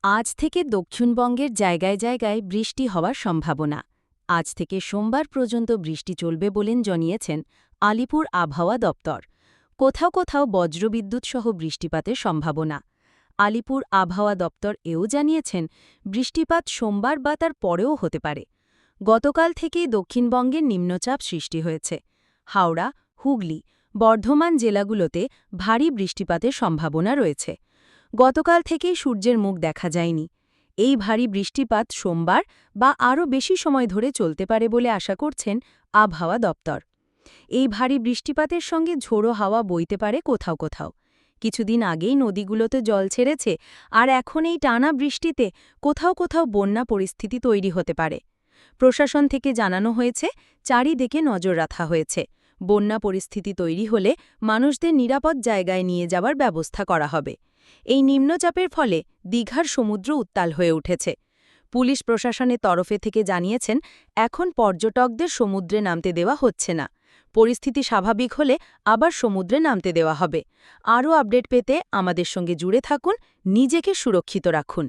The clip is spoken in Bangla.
আজ থেকে দক্ষিণবঙ্গের জায়গায় জায়গায় বৃষ্টি হওয়ার সম্ভাবনা। আজ থেকে সোমবার পর্যন্ত বৃষ্টি চলবে বলেন জানিয়েছেন আলিপুর আবহাওয়া দপ্তর। কোথাও কোথাও বজ্রবিদ্যুৎ সহ বৃষ্টিপাতের সম্ভাবনা। আলিপুর আবহাওয়া দপ্তর এও জানিয়েছেন বৃষ্টিপাত সোমবার বা তার পরেও হতে পারে। গতকাল থেকেই দক্ষিণবঙ্গের নিম্নচাপ সৃষ্টি হয়েছে। হাওড়া, হুগলি, বর্ধমান জেলাগুলোতে ভারী বৃষ্টিপাতের সম্ভাবনা রয়েছে। গতকাল থেকেই সূর্যের মুখ দেখা যায়নি। এই ভারী বৃষ্টিপাত সোমবার বা আরও বেশি সময় ধরে চলতে পারে বলে আশা করছেন আবহাওয়া দপ্তর। এই ভারী বৃষ্টিপাতের সঙ্গে ঝোড়ো হাওয়া বইতে পারে কোথাও কোথাও। কিছুদিন আগেই নদীগুলোতে জল ছেড়েছে, আর এখন এই টানা বৃষ্টিতে কোথাও কোথাও বন্যা পরিস্থিতি তৈরি হতে পারে। প্রশাসন থেকে জানানো হয়েছে, চারিদিকে নজর রাখা হয়েছে। বন্যা পরিস্থিতি তৈরি হলে মানুষদের নিরাপদ জায়গায় নিয়ে যাওয়ার ব্যবস্থা করা হবে। এই নিম্নচাপের ফলে দীঘার সমুদ্র উত্তাল হয়ে উঠেছে। পুলিশ প্রশাসনের তরফে থেকে জানিয়েছেন, এখন পর্যটকদের সমুদ্রে নামতে দেওয়া হচ্ছে না। পরিস্থিতি স্বাভাবিক হলে আবার সমুদ্রে নামতে দেওয়া হবে। আরও আপডেট পেতে আমাদের সঙ্গে জুড়ে থাকুন, নিজেকে সুরক্ষিত রাখুন।